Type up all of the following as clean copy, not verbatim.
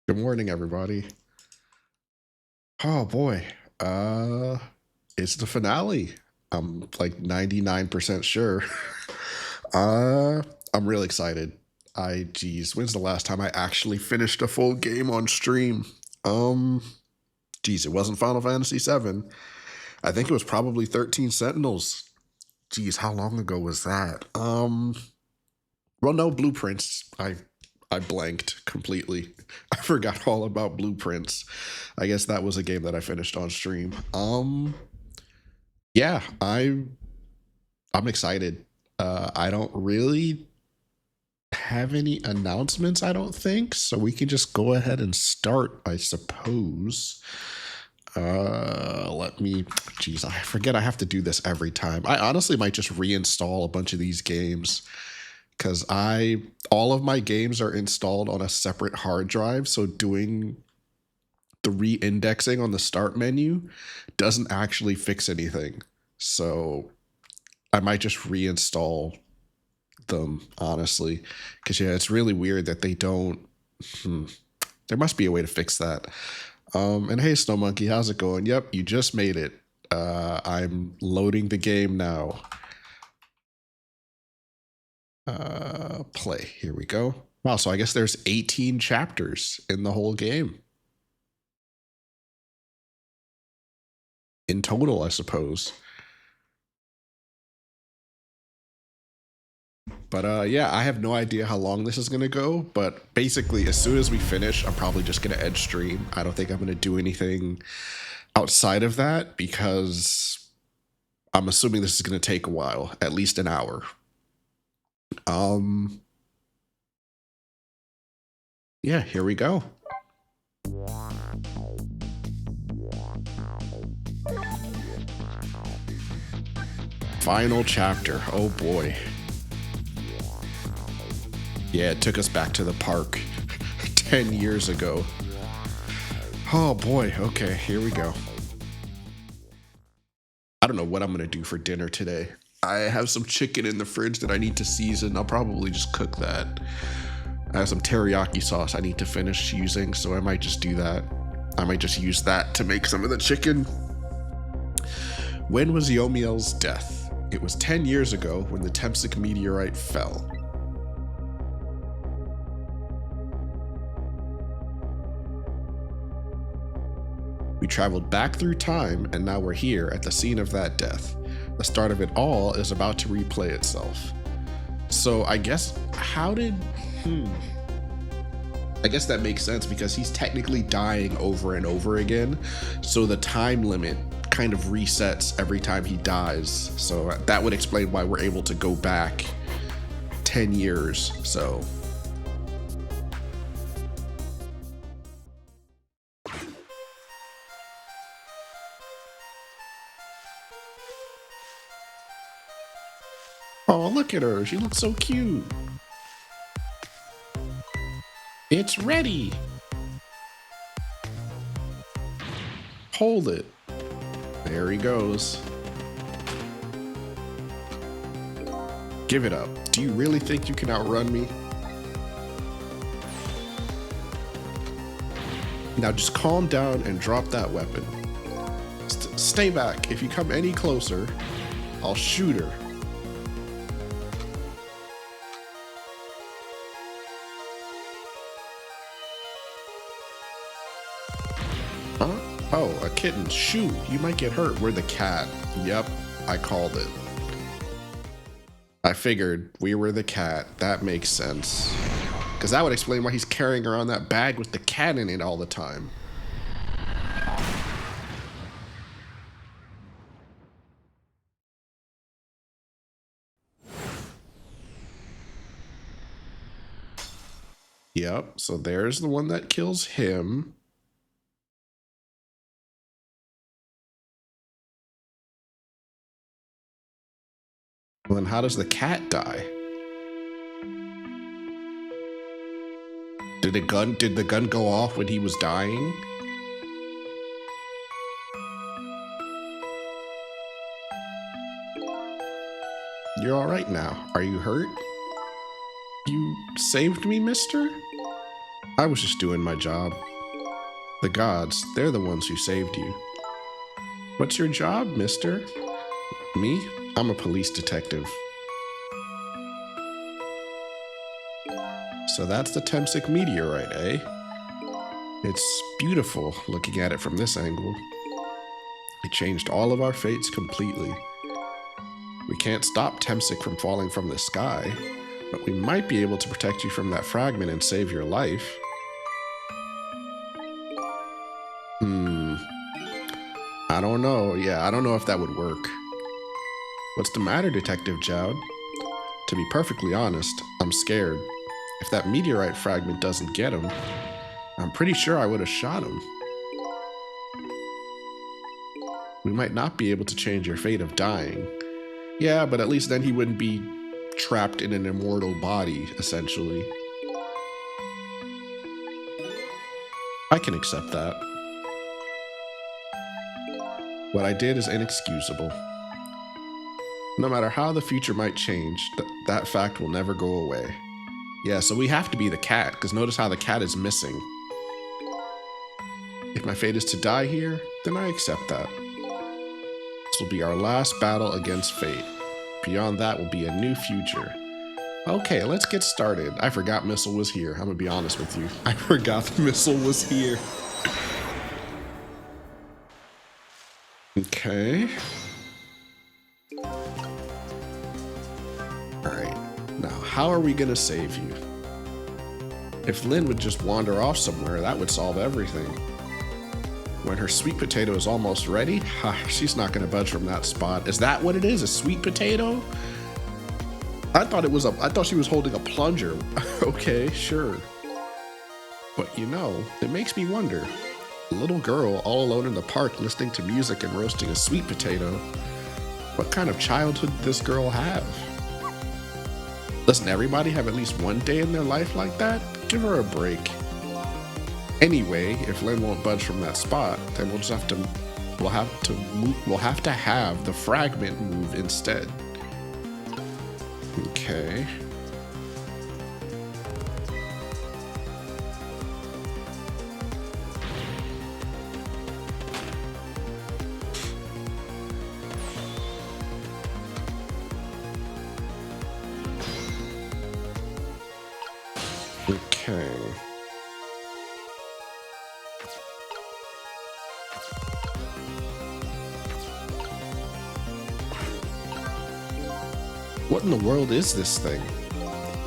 Good morning, everybody. Oh boy. Uh it's the finale. I'm like 99% sure. uh I'm really excited. When's the last time I actually finished a full game on stream? Um it wasn't Final Fantasy 7. I think it was probably 13 Sentinels. How long ago was that? Well, no, Blueprints. I blanked completely. I forgot all about Blueprints. I guess that was a game that I finished on stream. Yeah, I'm excited. I don't really have any announcements, I don't think, so we can just go ahead and start, I suppose. Let me, I forget I have to do this every time. I honestly might just reinstall a bunch of these games because all of my games are installed on a separate hard drive, so doing the re-indexing on the start menu doesn't actually fix anything. So I might just reinstall them, honestly, because yeah, it's really weird that they don't. There must be a way to fix that. And hey, Snow Monkey, how's it going? Yep, you just made it. I'm loading the game now. Play. Here we go. Wow, so I guess there's 18 chapters in the whole game. In total, I suppose. But yeah, I have no idea how long this is gonna go. But basically, as soon as we finish, I'm probably just gonna end stream. I don't think I'm gonna do anything outside of that because I'm assuming this is gonna take a while, at least an hour. Um, yeah, here we go. Final chapter. Oh boy. Yeah, it took us back to the park 10 years ago. Oh boy. Okay, here we go. I don't know what I'm gonna do for dinner today. I have some chicken in the fridge that I need to season. I'll probably just cook that. I have some teriyaki sauce I need to finish using, so I might just do that. I might just use that to make some of the chicken. When was Yomiel's death? It was 10 years ago when the Temsic meteorite fell. We traveled back through time, and now we're here at the scene of that death. The start of it all is about to replay itself. So I guess, I guess that makes sense because he's technically dying over and over again. So the time limit kind of resets every time he dies. So that would explain why we're able to go back 10 years. So oh, look at her. She looks so cute. It's ready. Hold it. There he goes. Give it up. Do you really think you can outrun me? Now just calm down and drop that weapon. Stay back. If you come any closer, I'll shoot her. Huh? Oh, a kitten. Shoo, you might get hurt. We're the cat. Yep, I called it. I figured we were the cat. That makes sense. Because that would explain why he's carrying around that bag with the cat in it all the time. Yep, so there's the one that kills him. Well, then how does the cat die? Did the gun go off when he was dying? You're all right now. Are you hurt? You saved me, mister? I was just doing my job. The gods, they're the ones who saved you. What's your job, mister? Me? I'm a police detective. So that's the Temsic meteorite, eh? It's beautiful looking at it from this angle. It changed all of our fates completely. We can't stop Temsic from falling from the sky, but we might be able to protect you from that fragment and save your life. I don't know. Yeah, I don't know if that would work. What's the matter, Detective Jowd? To be perfectly honest, I'm scared. If that meteorite fragment doesn't get him, I'm pretty sure I would have shot him. We might not be able to change your fate of dying. Yeah, but at least then he wouldn't be trapped in an immortal body, essentially. I can accept that. What I did is inexcusable. No matter how the future might change, that fact will never go away. Yeah, so we have to be the cat, because notice how the cat is missing. If my fate is to die here, then I accept that. This will be our last battle against fate. Beyond that will be a new future. Okay, let's get started. I forgot Missile was here. I'm gonna be honest with you. I forgot Missile was here. Okay. Alright, now how are we gonna save you? If Lynn would just wander off somewhere, that would solve everything. When her sweet potato is almost ready, she's not gonna budge from that spot. Is that what it is? A sweet potato? I thought she was holding a plunger. Okay, sure. But you know, it makes me wonder. A little girl all alone in the park listening to music and roasting a sweet potato. What kind of childhood did this girl have? Doesn't everybody have at least one day in their life like that? Give her a break. Anyway, if Lynn won't budge from that spot, then we'll have to have the fragment move instead. Okay. Okay. What in the world is this thing?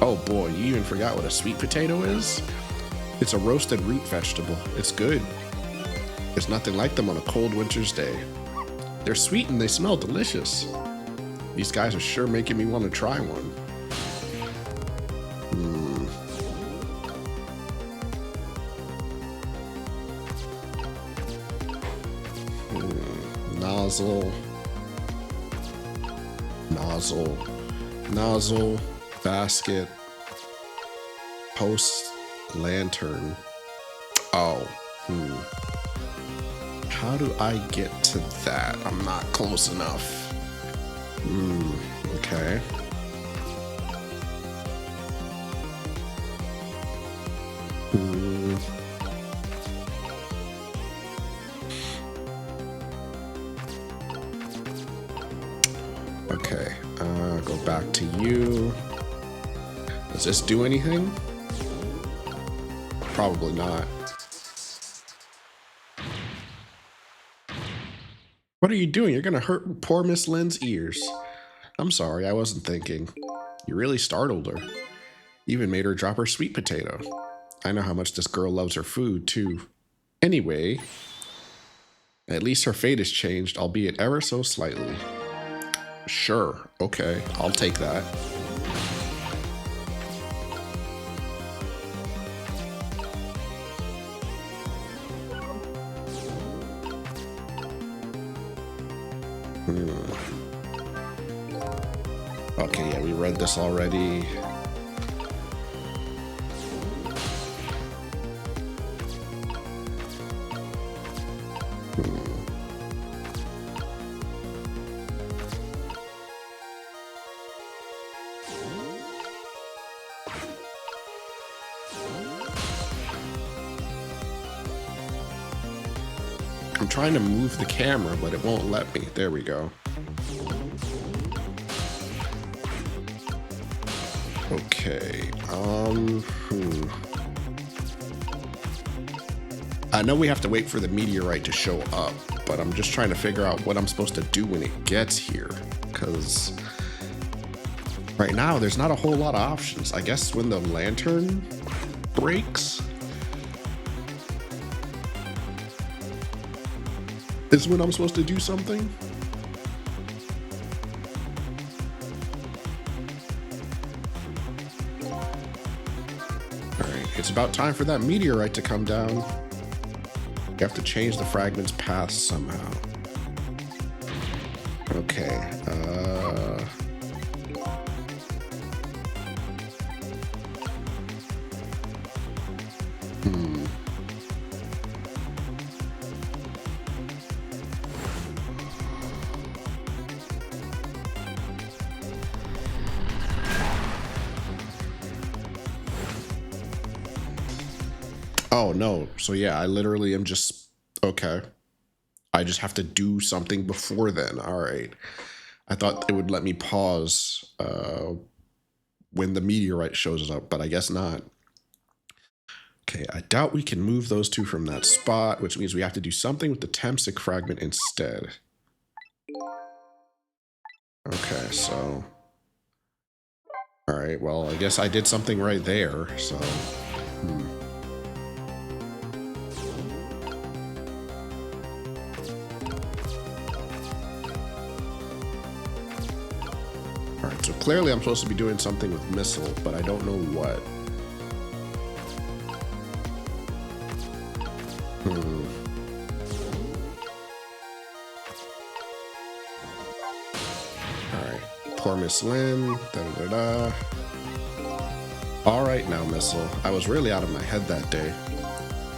Oh boy, you even forgot what a sweet potato is? It's a roasted root vegetable. It's good. There's nothing like them on a cold winter's day. They're sweet and they smell delicious. These guys are sure making me want to try one. Nozzle, basket, post, lantern. Oh, how do I get to that? I'm not close enough. Okay. Okay, go back to you. Does this do anything? Probably not. What are you doing? You're gonna hurt poor Miss Lynn's ears. I'm sorry, I wasn't thinking. You really startled her. Even made her drop her sweet potato. I know how much this girl loves her food, too. Anyway, at least her fate has changed, albeit ever so slightly. Sure, okay, I'll take that. Okay, yeah, we read this already. I'm trying to move the camera, but it won't let me. There we go. Okay. I know we have to wait for the meteorite to show up, but I'm just trying to figure out what I'm supposed to do when it gets here. Because right now, there's not a whole lot of options. I guess when the lantern breaks is when I'm supposed to do something. Alright, it's about time for that meteorite to come down. You have to change the fragment's path somehow. Okay, Oh, no. So yeah, I literally am just... Okay. I just have to do something before then. All right. I thought it would let me pause when the meteorite shows up, but I guess not. Okay, I doubt we can move those two from that spot, which means we have to do something with the Temsic fragment instead. Okay, so... All right, well, I guess I did something right there, so... Alright, so clearly I'm supposed to be doing something with missile, but I don't know what. Alright, poor Miss Lynn. Da-da-da-da. Alright now, missile. I was really out of my head that day.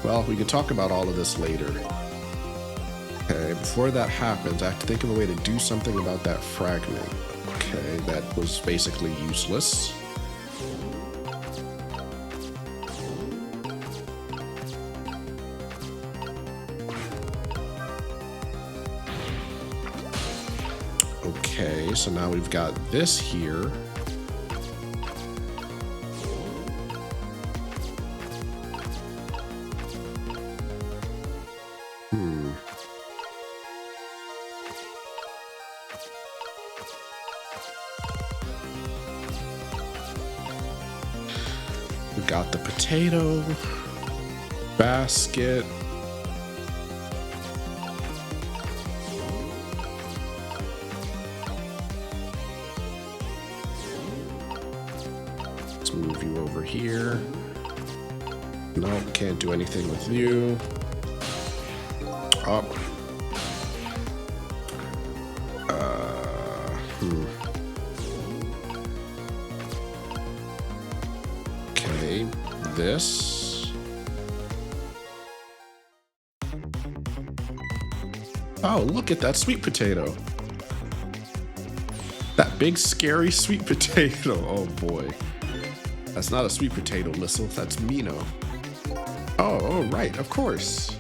Well, we can talk about all of this later. Okay, before that happens, I have to think of a way to do something about that fragment. Okay, that was basically useless. Okay, so now we've got this here. We got the potato basket. Let's move you over here. Nope, can't do anything with you. Up. Okay, this. Oh, look at that sweet potato. That big, scary sweet potato. Oh, boy. That's not a sweet potato, Missile. That's Mino. Oh, right, of course.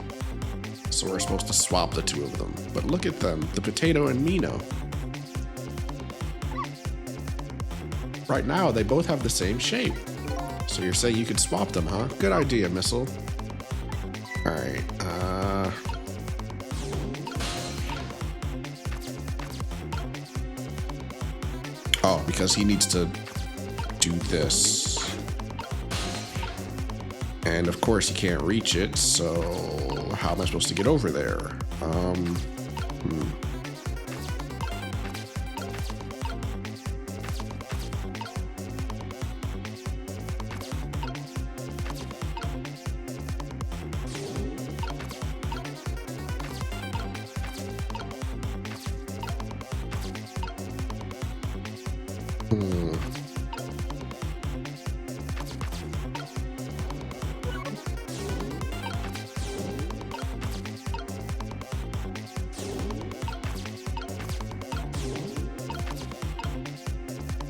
So we're supposed to swap the two of them. But look at them, the potato and Mino. Right now, they both have the same shape. So you're saying you could swap them, huh? Good idea, Missile. Alright, Oh, because he needs to do this. And of course he can't reach it, so how am I supposed to get over there?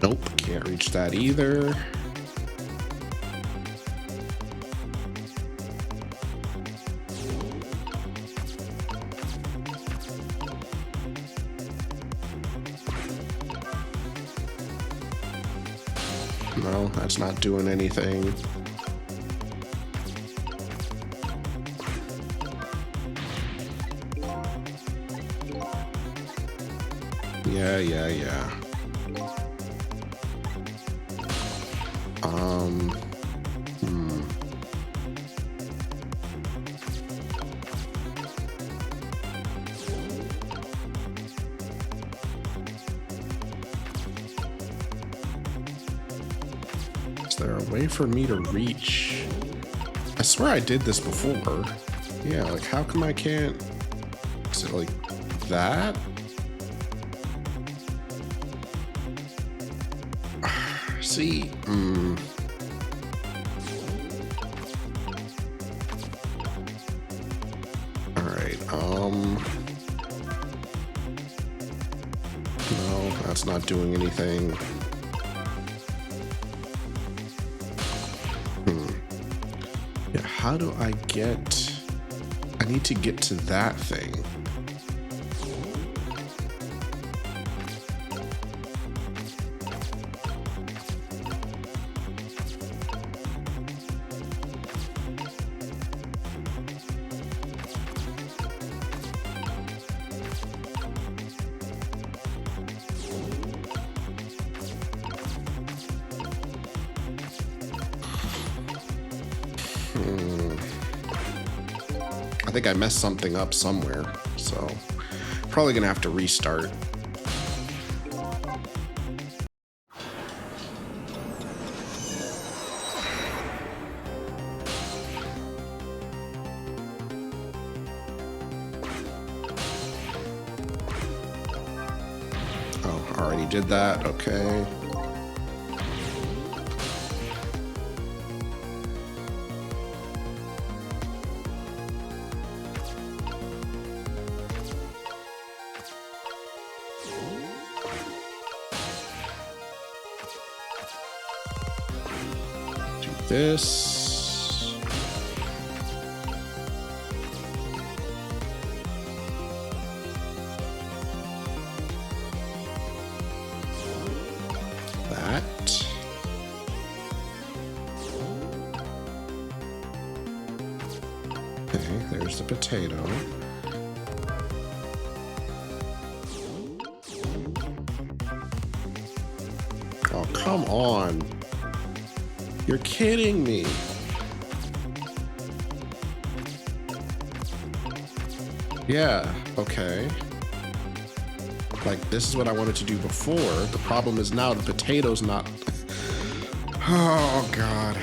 Nope, can't reach that either. No, that's not doing anything. Yeah. Hmm. Is there a way for me to reach? I swear I did this before. Yeah, like how come I can't? Is it like that? See, all right, no, that's not doing anything. Yeah, how do I get, I need to get to that thing. I think I messed something up somewhere, so probably gonna have to restart. Oh, already did that, okay. This. That. Okay, there's the potato. Oh, come on. You're kidding me. Yeah, okay. Like, this is what I wanted to do before. The problem is now the potato's not... Oh, God.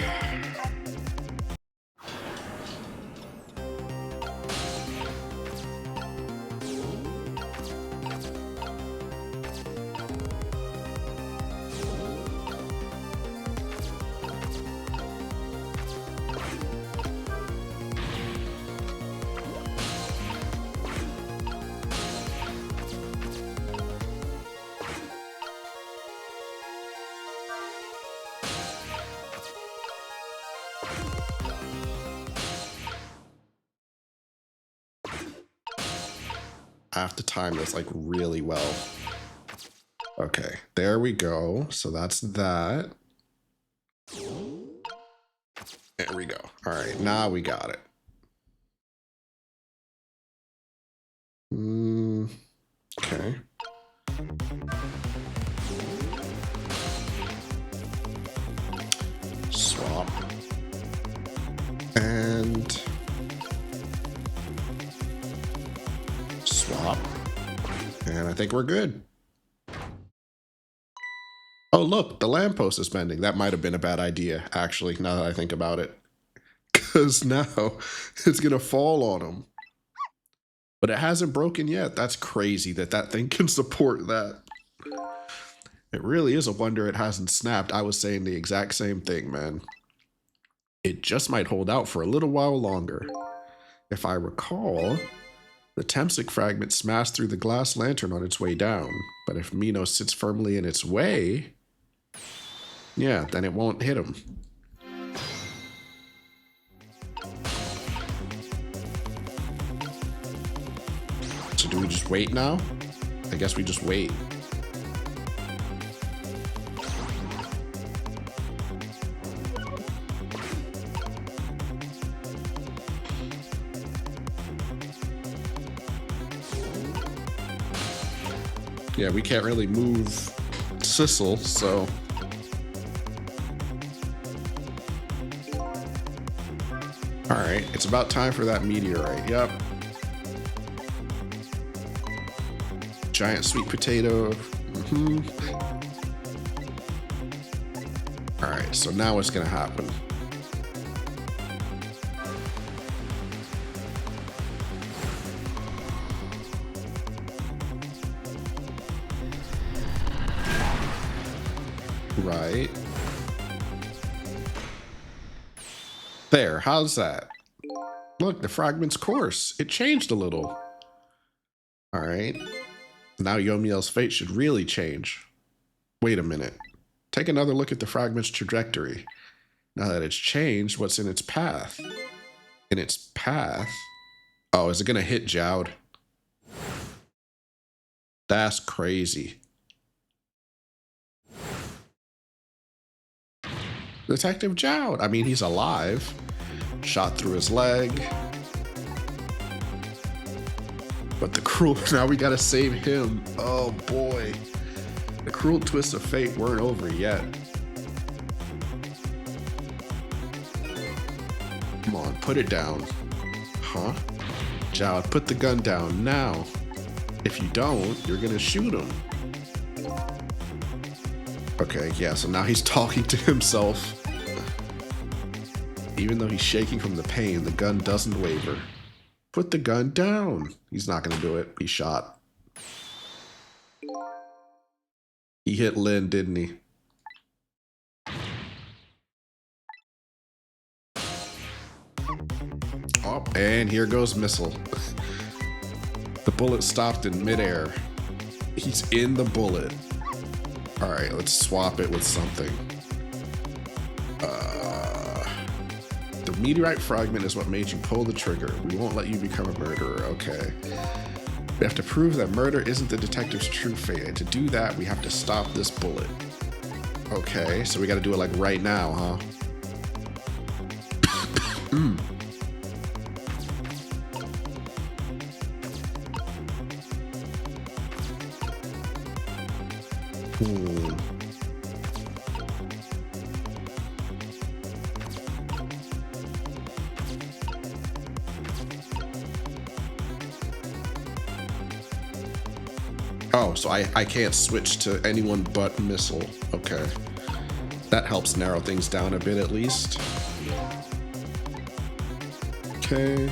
I have to time this like really well. Okay, there we go. So that's that. There we go. All right, now we got it. Okay. Swap. And swap. And I think we're good. Oh, look, the lamppost is bending. That might have been a bad idea, actually, now that I think about it. Because now it's going to fall on him. But it hasn't broken yet. That's crazy that that thing can support that. It really is a wonder it hasn't snapped. I was saying the exact same thing, man. It just might hold out for a little while longer. If I recall, the Temsic fragment smashed through the glass lantern on its way down. But if Minos sits firmly in its way, yeah, then it won't hit him. So do we just wait now? I guess we just wait. Yeah, we can't really move Sissel, so... Alright, it's about time for that meteorite. Yep. Giant sweet potato. Alright, so now what's gonna happen? Right. There, how's that? Look, the fragment's course. It changed a little. Alright. Now Yomiel's fate should really change. Wait a minute. Take another look at the fragment's trajectory. Now that it's changed, what's in its path? In its path? Oh, is it gonna hit Jowd? That's crazy. Detective Jowd. I mean, he's alive. Shot through his leg. But the cruel... Now we gotta save him. Oh, boy. The cruel twists of fate weren't over yet. Come on, put it down. Huh? Jowd, put the gun down now. If you don't, you're gonna shoot him. Okay, yeah, so now he's talking to himself. Even though he's shaking from the pain, the gun doesn't waver. Put the gun down. He's not gonna do it. He shot. He hit Lynn, didn't he? Oh, and here goes missile. The bullet stopped in midair. He's in the bullet. All right, let's swap it with something. The meteorite fragment is what made you pull the trigger. We won't let you become a murderer, okay. We have to prove that murder isn't the detective's true fate, and to do that, we have to stop this bullet. Okay, so we gotta do it like right now, huh? Oh, so I can't switch to anyone but missile. Okay. That helps narrow things down a bit at least. Okay.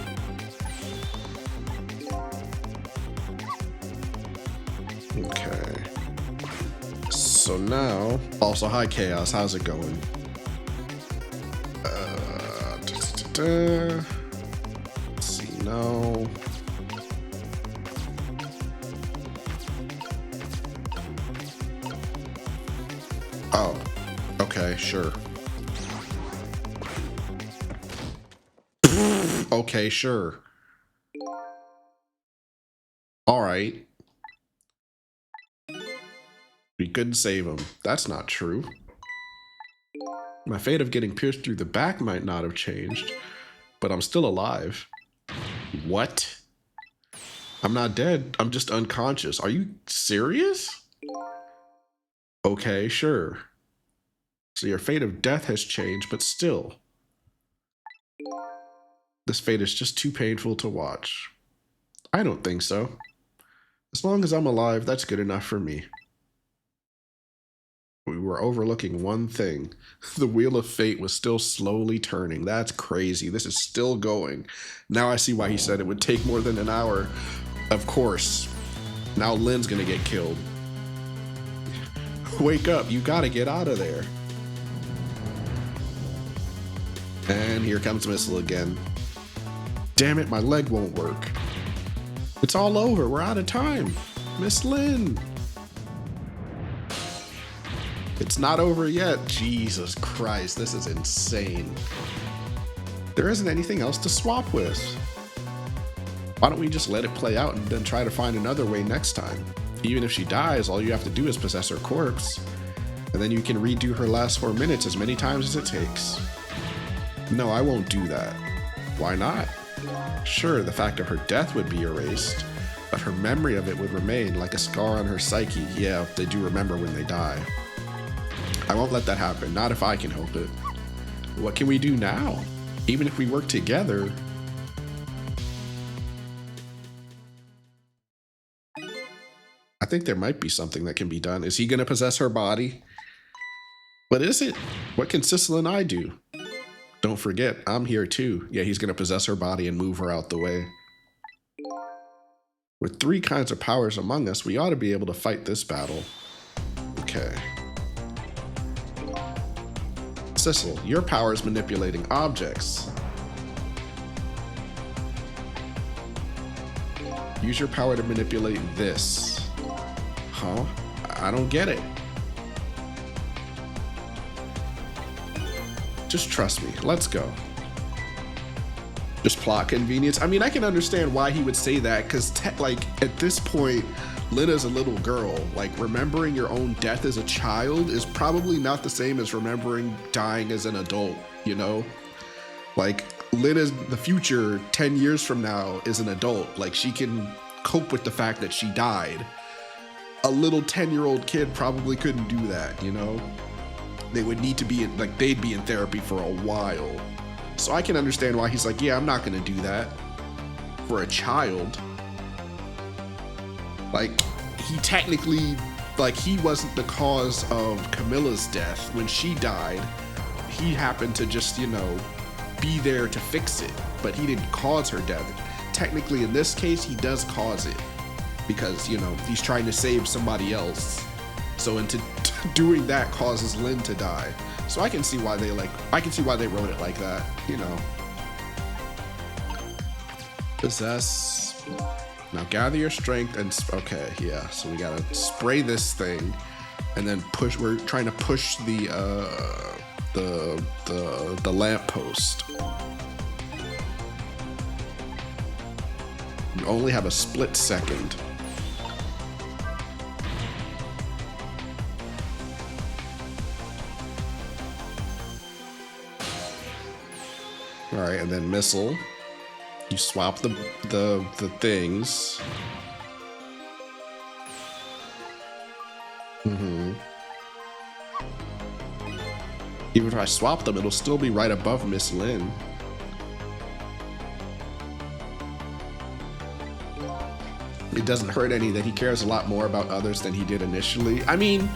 Okay. So now, also hi Chaos, how's it going? Let's see, no. Oh, okay, sure. Okay, sure. All right. We couldn't save him. That's not true. My fate of getting pierced through the back might not have changed, but I'm still alive. What? I'm not dead. I'm just unconscious. Are you serious? Okay, sure. So your fate of death has changed, but still. This fate is just too painful to watch. I don't think so. As long as I'm alive, that's good enough for me. We were overlooking one thing. The wheel of fate was still slowly turning. That's crazy. This is still going. Now I see why he said it would take more than an hour. Of course. Now Lynn's gonna get killed. Wake up, you gotta get out of there. And here comes Missile again. Damn it, my leg won't work. It's all over, we're out of time. Miss Lynn. It's not over yet. Jesus Christ, this is insane. There isn't anything else to swap with. Why don't we just let it play out and then try to find another way next time? Even if she dies, all you have to do is possess her corpse. And then you can redo her last 4 minutes as many times as it takes. No, I won't do that. Why not? Sure, the fact of her death would be erased, But her memory of it would remain like a scar on her psyche. Yeah, they do remember when they die. I won't let that happen, not if I can help it. What can we do now? Even if we work together. I think there might be something that can be done. Is he gonna possess her body? What is it? What can Sissel and I do? Don't forget, I'm here too. Yeah, he's gonna possess her body and move her out the way. With 3 kinds of powers among us, we ought to be able to fight this battle. Okay. Sissel, your power is manipulating objects. Use your power to manipulate this. Huh? I don't get it. Just trust me. Let's go. Just plot convenience. I mean, I can understand why he would say that, because like at this point, Lena's a little girl. Like, remembering your own death as a child is probably not the same as remembering dying as an adult, you know? Like, Lena's the future 10 years from now is an adult. Like, she can cope with the fact that she died. A little 10-year-old kid probably couldn't do that, you know? They would need to be, like, they'd be in therapy for a while. So I can understand why he's like, yeah, I'm not gonna do that for a child. Like, he technically, like, he wasn't the cause of Camilla's death. When she died, he happened to just, you know, be there to fix it, but he didn't cause her death. Technically, in this case, he does cause it because, you know, he's trying to save somebody else. So into doing that causes Lynn to die. So I can see why they wrote it like that, you know. Possess. Now gather your strength and, okay, yeah. So we gotta spray this thing and then push, we're trying to push the lamppost. You only have a split second. All right, and then missile. You swap the things. Even if I swap them, it'll still be right above Miss Lynn. It doesn't hurt any that he cares a lot more about others than he did initially. I mean,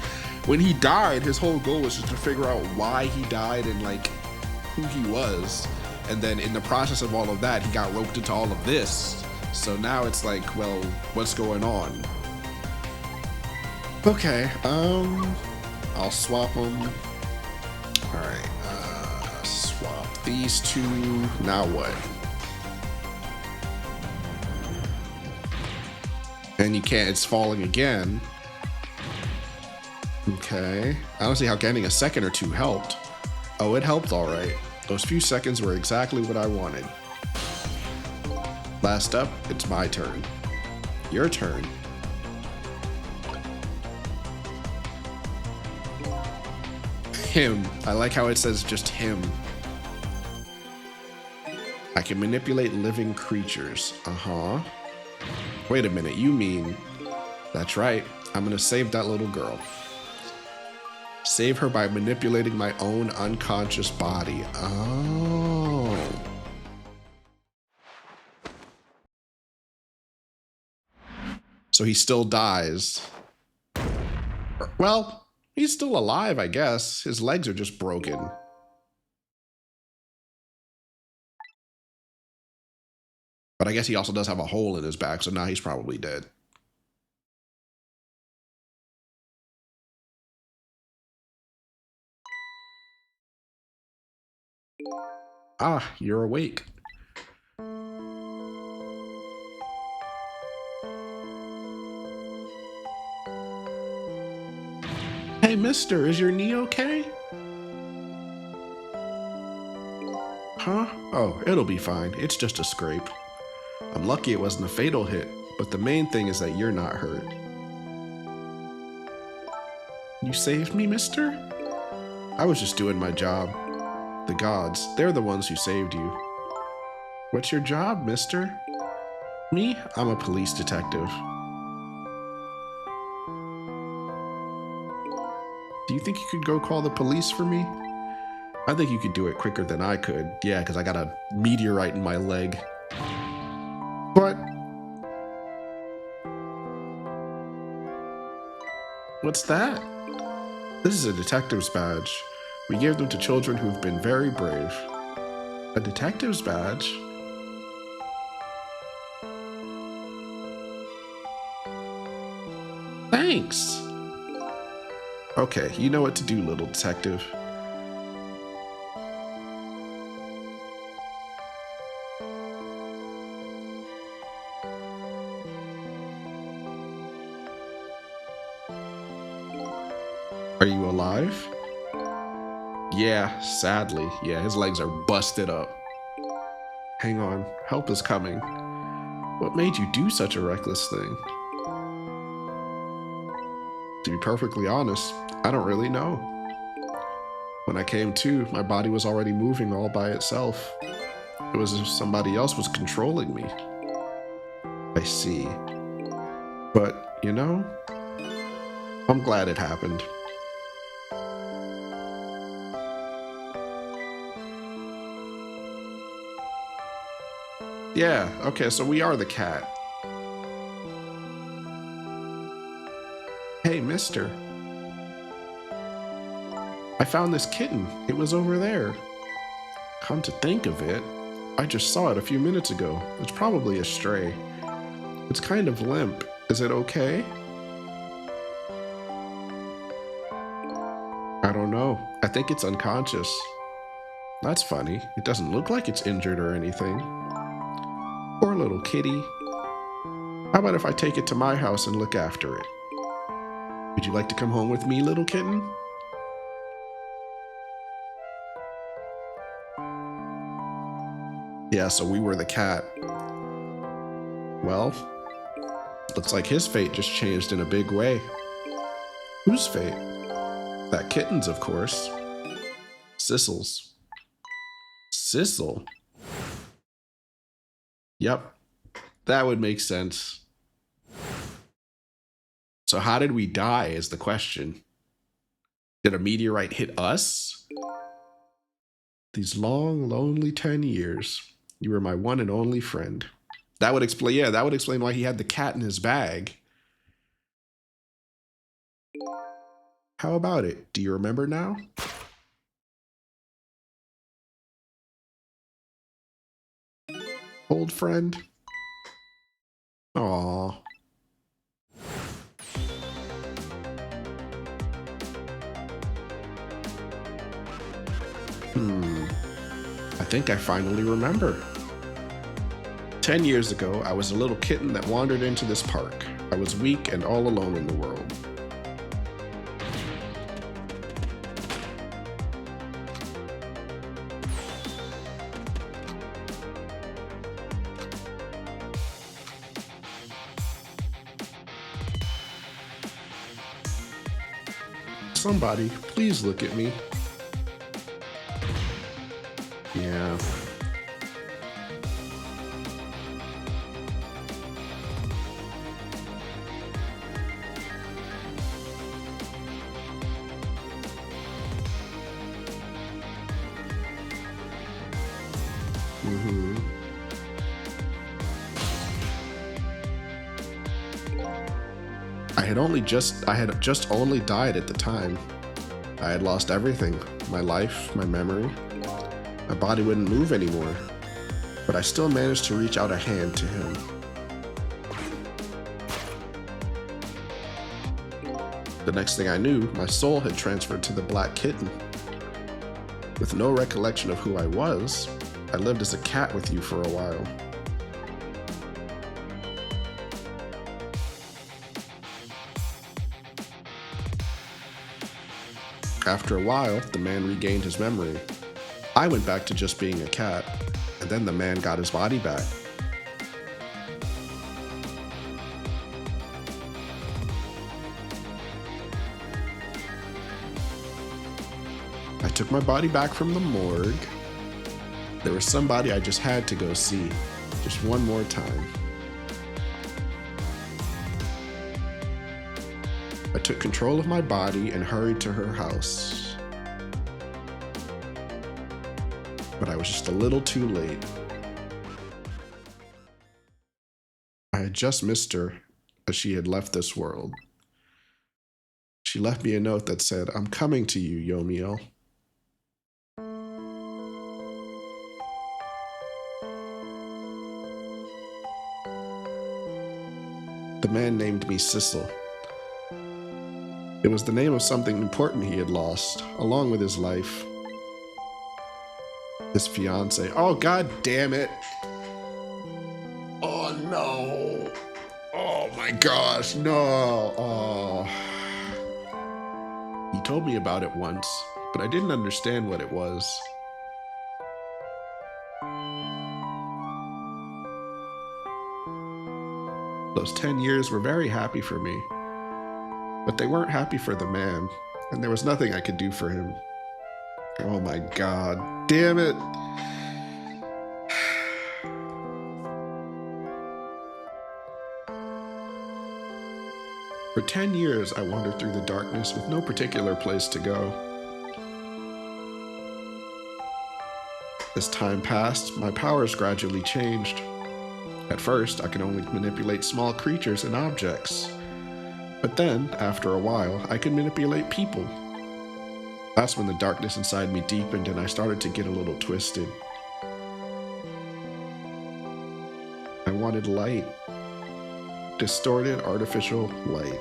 when he died, his whole goal was just to figure out why he died and like who he was. And then in the process of all of that, he got roped into all of this. So now it's like, well, what's going on? Okay, I'll swap them. All right, swap these 2. Now what? And you can't, it's falling again. Okay, I don't see how getting a second or 2 helped. Oh, it helped all right. Those few seconds were exactly what I wanted. Last up, it's my turn. Your turn. Him. I like how it says just him. I can manipulate living creatures. Uh-huh. Wait a minute, you mean... That's right. I'm gonna save that little girl. Save her by manipulating my own unconscious body. Oh. So he still dies. Well, he's still alive, I guess. His legs are just broken. But I guess he also does have a hole in his back, so now he's probably dead. Ah, you're awake. Hey, mister, is your knee okay? Huh? Oh, it'll be fine. It's just a scrape. I'm lucky it wasn't a fatal hit, but the main thing is that you're not hurt. You saved me, mister? I was just doing my job. The gods, they're the ones who saved you. What's your job, mister? Me? I'm a police detective. Do you think you could go call the police for me? I think you could do it quicker than I could. Yeah, because I got a meteorite in my leg. But what's that? This is a detective's badge. We give them to children who've been very brave. A detective's badge? Thanks. Okay, you know what to do, little detective. Are you alive? Yeah, sadly. Yeah, his legs are busted up. Hang on, help is coming. What made you do such a reckless thing? To be perfectly honest, I don't really know. When I came to, my body was already moving all by itself. It was as if somebody else was controlling me. I see. But, you know, I'm glad it happened. Yeah, okay, so we are the cat. Hey, mister. I found this kitten. It was over there. Come to think of it, I just saw it a few minutes ago. It's probably a stray. It's kind of limp. Is it okay? I don't know. I think it's unconscious. That's funny. It doesn't look like it's injured or anything. Poor little kitty. How about if I take it to my house and look after it? Would you like to come home with me, little kitten? Yeah, so we were the cat. Well, looks like his fate just changed in a big way. Whose fate? That kitten's, of course. Sissel's. Sissel? Yep, that would make sense. So how did we die is the question. Did a meteorite hit us? These long, lonely 10 years. You were my one and only friend. That would explain, yeah, that would explain why he had the cat in his bag. How about it? Do you remember now? Old friend? Aww. I think I finally remember. 10 years ago, I was a little kitten that wandered into this park. I was weak and all alone in the world. Somebody, please look at me. Yeah. I had just only died at the time. I had lost everything, my life, my memory. My body wouldn't move anymore, but I still managed to reach out a hand to him. The next thing I knew, my soul had transferred to the black kitten. With no recollection of who I was, I lived as a cat with you for a while. After a while, the man regained his memory. I went back to just being a cat, and then the man got his body back. I took my body back from the morgue. There was somebody I just had to go see, just one more time. I took control of my body and hurried to her house. But I was just a little too late. I had just missed her as she had left this world. She left me a note that said, "I'm coming to you, Yomiel." The man named me Sissel. It was the name of something important he had lost, along with his life. His fiance. Oh, god damn it. Oh, no. Oh, my gosh, no. Oh. He told me about it once, but I didn't understand what it was. Those 10 years were very happy for me, but they weren't happy for the man, and there was nothing I could do for him. Oh my god, damn it. For 10 years, I wandered through the darkness with no particular place to go. As time passed, my powers gradually changed. At first, I could only manipulate small creatures and objects. But then, after a while, I could manipulate people. That's when the darkness inside me deepened and I started to get a little twisted. I wanted light. Distorted, artificial light.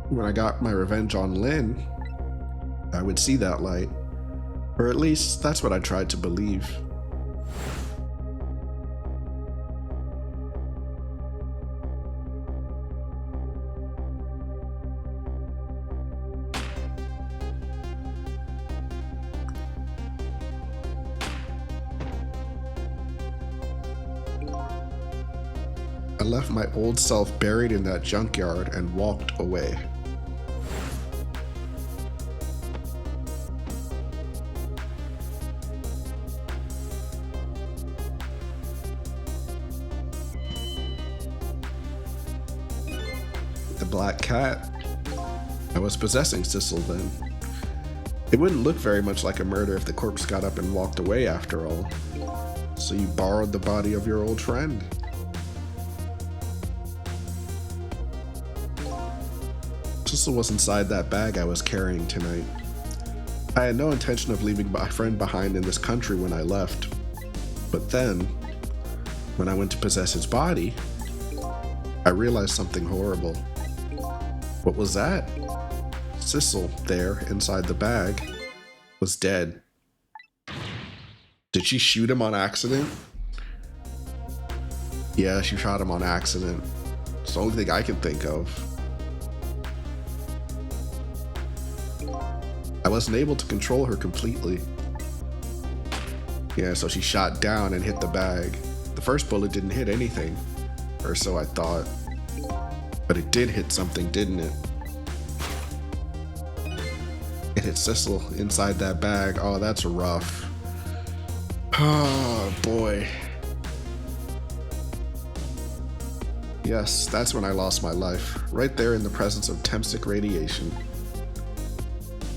When I got my revenge on Lynn, I would see that light. Or at least, that's what I tried to believe. I left my old self buried in that junkyard and walked away. The black cat. I was possessing Sissel then. It wouldn't look very much like a murder if the corpse got up and walked away after all. So you borrowed the body of your old friend. Sissel was inside that bag I was carrying tonight. I had no intention of leaving my friend behind in this country when I left. But then, when I went to possess his body, I realized something horrible. What was that? Sissel, there, inside the bag, was dead. Did she shoot him on accident? Yeah, she shot him on accident. It's the only thing I can think of. I wasn't able to control her completely. Yeah, so she shot down and hit the bag. The first bullet didn't hit anything, or so I thought. But it did hit something, didn't it? It hit Sissel inside that bag. Oh, that's rough. Oh, boy. Yes, that's when I lost my life. Right there in the presence of Temsic radiation.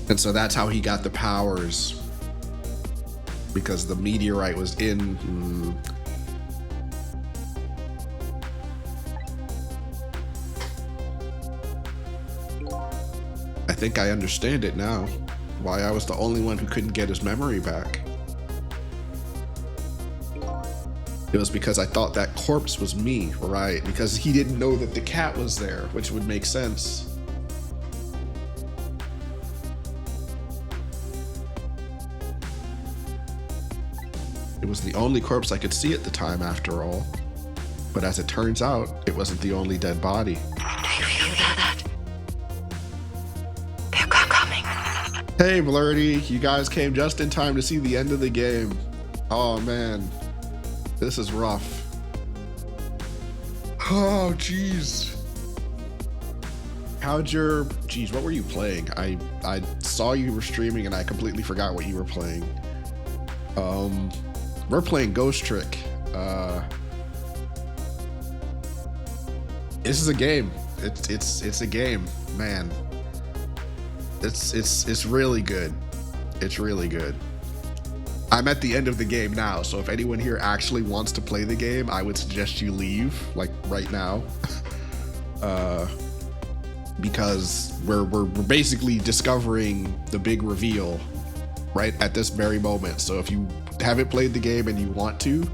And so that's how he got the powers. Because the meteorite was in... I think I understand it now. Why I was the only one who couldn't get his memory back. It was because I thought that corpse was me, right? Because he didn't know that the cat was there, which would make sense. It was the only corpse I could see at the time, after all. But as it turns out, it wasn't the only dead body. Do you feel that? They're coming. Hey, Blurty, you guys came just in time to see the end of the game. Oh, man. This is rough. Oh, jeez. how'd your, geez, what were you playing? I saw you were streaming and I completely forgot what you were playing. We're playing Ghost Trick. This is a game. It's a game, man. It's really good. It's really good. I'm at the end of the game now, so if anyone here actually wants to play the game, I would suggest you leave, like, right now. Because we're basically discovering the big reveal right at this very moment. So if you haven't played the game and you want to,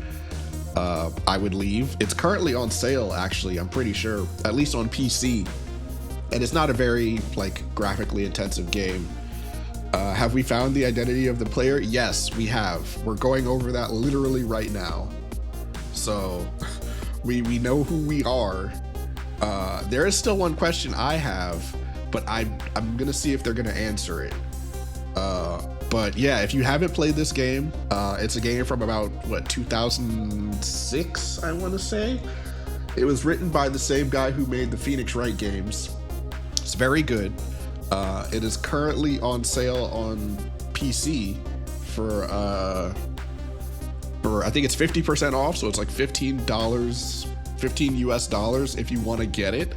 I would leave. It's currently on sale, actually, I'm pretty sure, at least on PC. And it's not a very, like, graphically intensive game. Have we found the identity of the player? Yes, we have. We're going over that literally right now. So we know who we are. There is still one question I have, but I'm gonna see if they're gonna answer it. But yeah, if you haven't played this game, it's a game from about, what, 2006, I want to say. It was written by the same guy who made the Phoenix Wright games. It's very good. It is currently on sale on PC for I think it's 50% off, so it's like $15, 15 US dollars if you want to get it.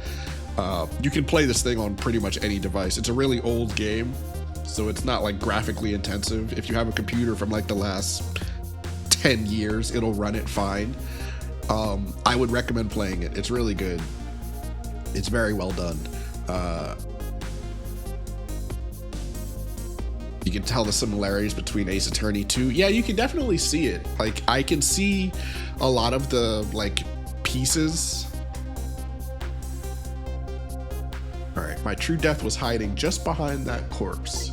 You can play this thing on pretty much any device. It's a really old game, so it's not like graphically intensive. If you have a computer from like the last 10 years, it'll run it fine. I would recommend playing it. It's really good. It's very well done. You can tell the similarities between Ace Attorney 2. Yeah, you can definitely see it. Like, I can see a lot of the, like, pieces. All right, my true death was hiding just behind that corpse.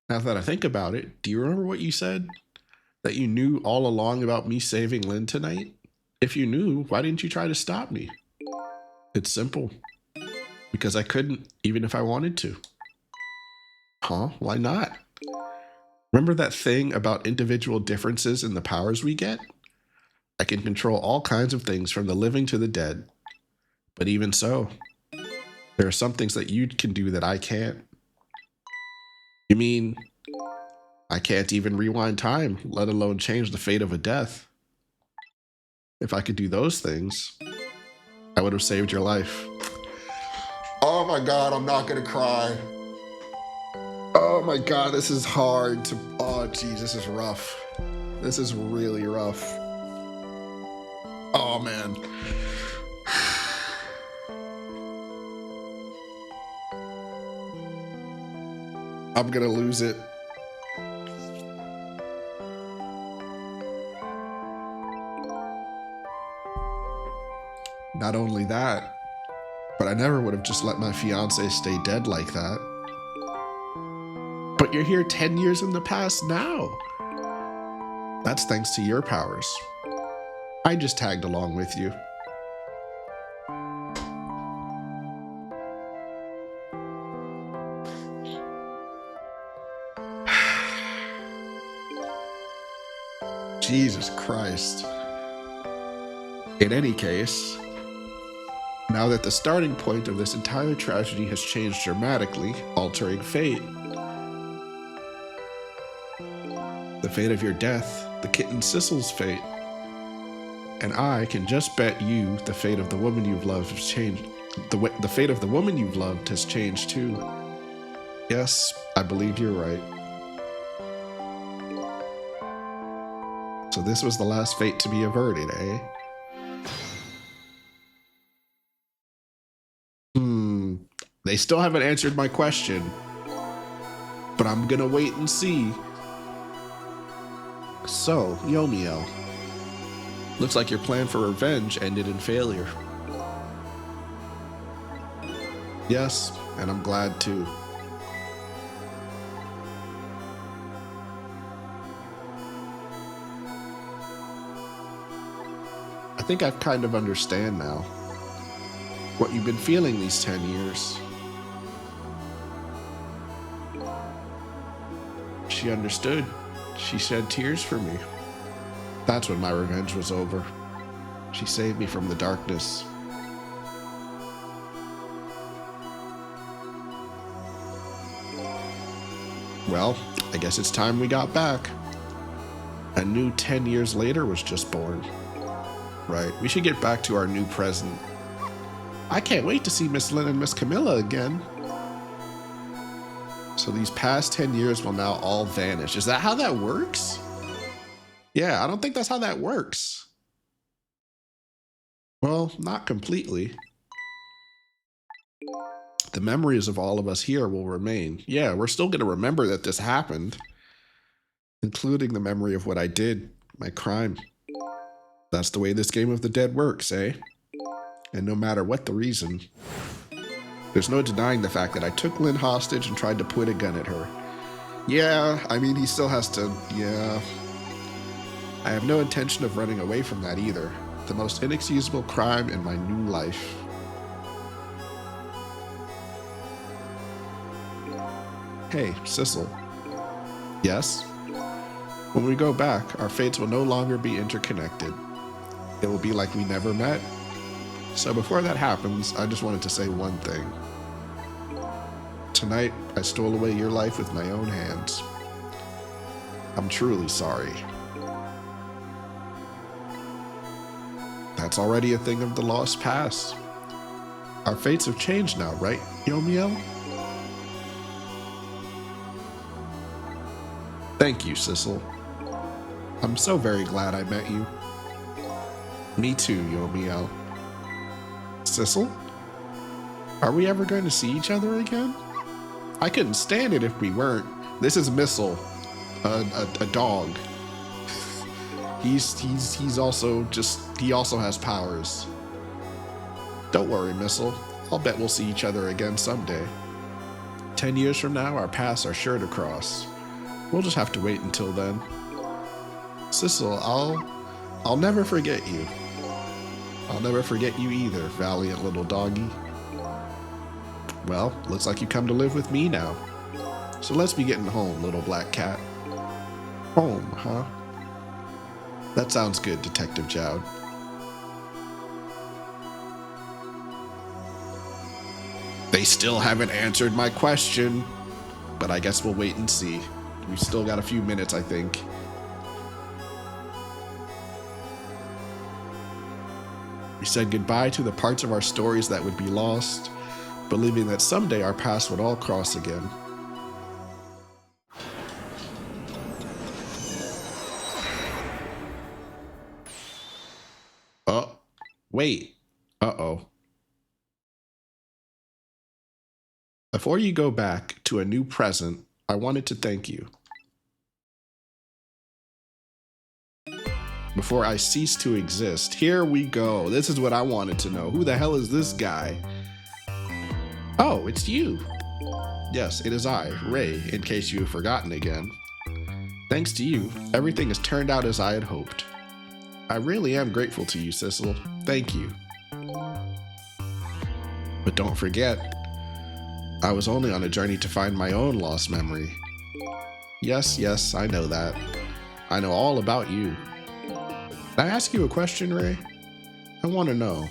Now that I think about it, do you remember what you said? That you knew all along about me saving Lynn tonight? If you knew, why didn't you try to stop me? It's simple. Because I couldn't, even if I wanted to. Huh? Why not? Remember that thing about individual differences in the powers we get? I can control all kinds of things from the living to the dead. But even so, there are some things that you can do that I can't. You mean I can't even rewind time, let alone change the fate of a death? If I could do those things, I would have saved your life. Oh my God, I'm not gonna cry. Oh my God, this is hard to, oh geez, this is rough. This is really rough. Oh man. I'm gonna lose it. Not only that, but I never would have just let my fiance stay dead like that. But you're here 10 years in the past now. That's thanks to your powers. I just tagged along with you. Jesus Christ. In any case, now that the starting point of this entire tragedy has changed dramatically, altering fate. The fate of your death, the kitten Sissel's fate. And I can just bet you the fate of the woman you've loved has changed. The fate of the woman you've loved has changed too. Yes, I believe you're right. So this was the last fate to be averted, eh? They still haven't answered my question, but I'm gonna wait and see. So, Yomiel, looks like your plan for revenge ended in failure. Yes, and I'm glad too. I think I kind of understand now what you've been feeling these 10 years. She understood. She shed tears for me. That's when my revenge was over. She saved me from the darkness. Well, I guess it's time we got back. A new 10 years later was just born. Right, we should get back to our new present. I can't wait to see Miss Lynn and Miss Camilla again. So these past 10 years will now all vanish. Is that how that works? Yeah, I don't think that's how that works. Well, not completely. The memories of all of us here will remain. Yeah, we're still going to remember that this happened, including the memory of what I did, my crime. That's the way this game of the dead works, eh? And no matter what the reason, there's no denying the fact that I took Lynn hostage and tried to point a gun at her. Yeah, I mean, he still has to, yeah. I have no intention of running away from that either. The most inexcusable crime in my new life. Hey, Sissel. Yes? When we go back, our fates will no longer be interconnected. It will be like we never met. So before that happens, I just wanted to say one thing. Tonight, I stole away your life with my own hands. I'm truly sorry. That's already a thing of the lost past. Our fates have changed now, right, Yomiel? Thank you, Sissel. I'm so very glad I met you. Me too, Yomiel. Sissel? Are we ever going to see each other again? I couldn't stand it if we weren't. This is Missile, a dog. He's also he also has powers. Don't worry, Missile. I'll bet we'll see each other again someday. 10 years from now, our paths are sure to cross. We'll just have to wait until then. Sissel, I'll never forget you. I'll never forget you either, valiant little doggy. Well, looks like you come to live with me now. So let's be getting home, little black cat. Home, huh? That sounds good, Detective Jowd. They still haven't answered my question, but I guess we'll wait and see. We've still got a few minutes, I think. We said goodbye to the parts of our stories that would be lost, believing that someday our paths would all cross again. Oh, wait. Uh-oh. Before you go back to a new present, I wanted to thank you. Before I cease to exist. Here we go. This is what I wanted to know. Who the hell is this guy? Oh, it's you. Yes, it is I, Ray, in case you have forgotten again. Thanks to you, everything has turned out as I had hoped. I really am grateful to you, Sissel. Thank you. But don't forget, I was only on a journey to find my own lost memory. Yes, I know that. I know all about you. Can I ask you a question, Ray? I want to know,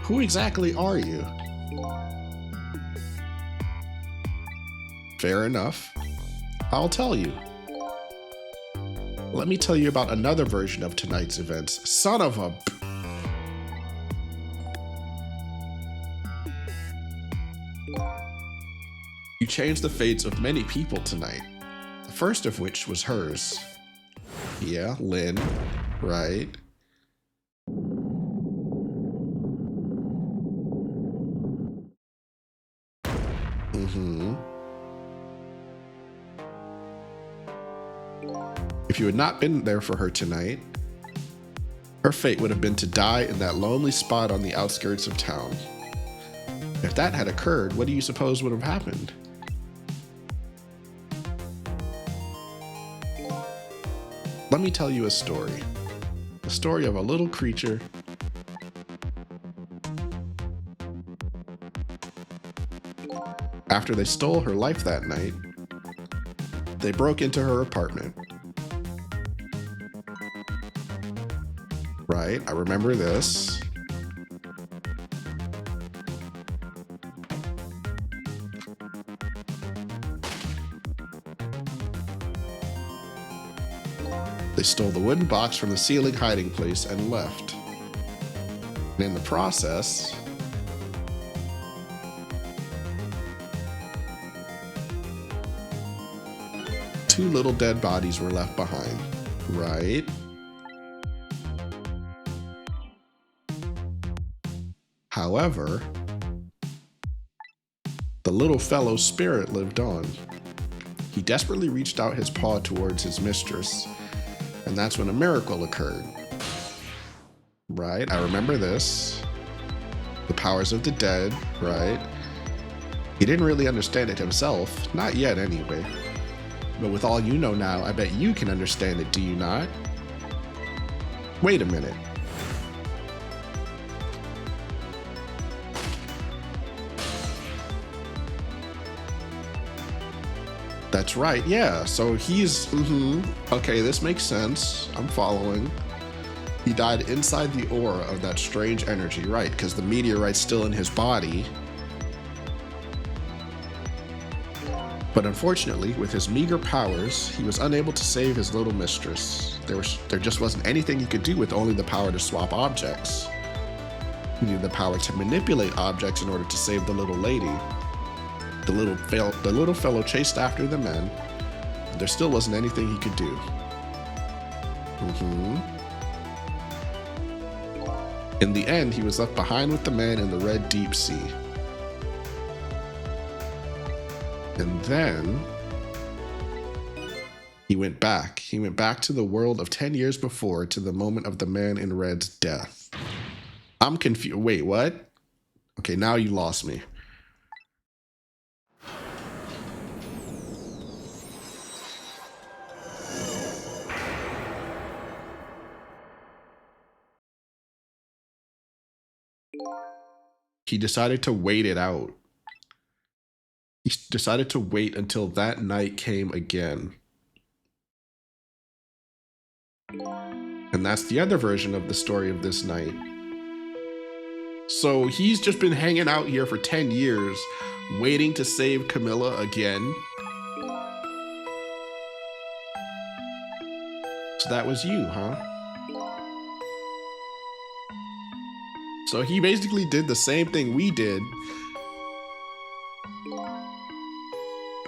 who exactly are you? Fair enough. I'll tell you. Let me tell you about another version of tonight's events. Son of a... You changed the fates of many people tonight. The first of which was hers. Yeah, Lynn, right? If you had not been there for her tonight, her fate would have been to die in that lonely spot on the outskirts of town. If that had occurred, what do you suppose would have happened? Let me tell you a story. The story of a little creature after they stole her life that night. They broke into her apartment. Right. right? I remember this. They stole the wooden box from the ceiling hiding place and left. And in the process, two little dead bodies were left behind, right? However, the little fellow's spirit lived on. He desperately reached out his paw towards his mistress, and that's when a miracle occurred. Right? I remember this. The powers of the dead, right? He didn't really understand it himself, not yet anyway. But with all you know now, I bet you can understand it, do you not? Wait a minute. That's right, yeah. So he's, okay, this makes sense. I'm following. He died inside the aura of that strange energy, right? Because the meteorite's still in his body. But unfortunately, with his meager powers, he was unable to save his little mistress. There just wasn't anything he could do with only the power to swap objects. He needed the power to manipulate objects in order to save the little lady. The little fellow chased after the men. There still wasn't anything he could do. In the end, he was left behind with the man in the red deep sea. And then he went back. He went back to the world of 10 years before, to the moment of the man in red's death. I'm confused. Wait, what? Okay, now you lost me. He decided to wait it out. He decided to wait until that night came again. And that's the other version of the story of this night. So he's just been hanging out here for 10 years, waiting to save Camilla again. So that was you, huh? So he basically did the same thing we did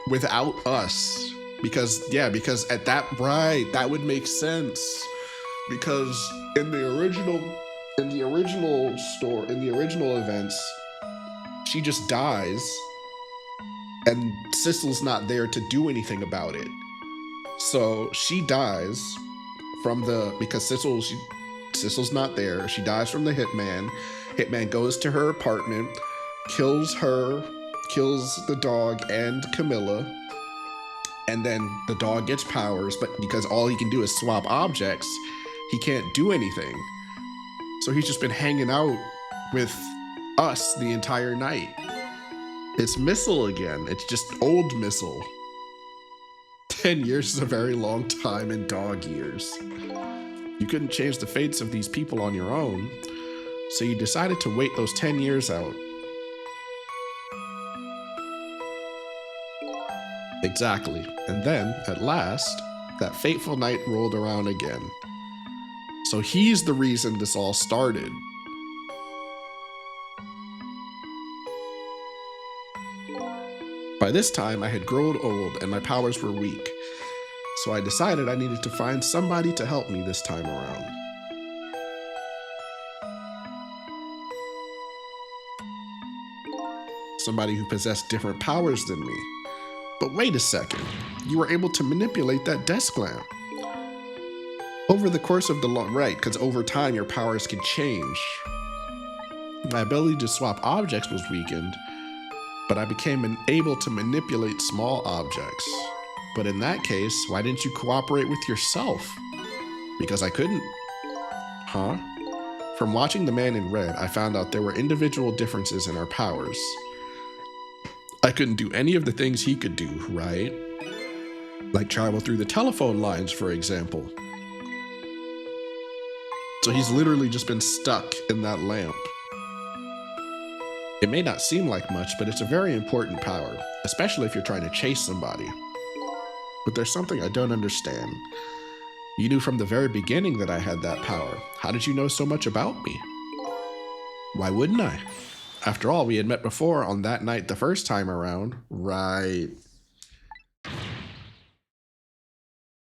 without us. Because at that, right, that would make sense. Because in the original events, she just dies and Sissel's not there to do anything about it. So she dies because Sissel's not there. She dies from the hitman. Hitman goes to her apartment, kills her, kills the dog and Camilla, and then the dog gets powers, but because all he can do is swap objects, he can't do anything. So he's just been hanging out with us the entire night. It's Missile again. It's just old Missile. 10 years is a very long time in dog years. You couldn't change the fates of these people on your own, so you decided to wait those 10 years out. Exactly. And then, at last, that fateful night rolled around again. So he's the reason this all started. By this time, I had grown old and my powers were weak. So I decided I needed to find somebody to help me this time around. Somebody who possessed different powers than me. But wait a second, you were able to manipulate that desk lamp. Over the course of the long, right, because over time your powers can change. My ability to swap objects was weakened, but I became able to manipulate small objects. But in that case, why didn't you cooperate with yourself? Because I couldn't. Huh? From watching The Man in Red, I found out there were individual differences in our powers. I couldn't do any of the things he could do, right? Like travel through the telephone lines, for example. So he's literally just been stuck in that lamp. It may not seem like much, but it's a very important power, especially if you're trying to chase somebody. But there's something I don't understand. You knew from the very beginning that I had that power. How did you know so much about me? Why wouldn't I? After all, we had met before on that night the first time around. Right.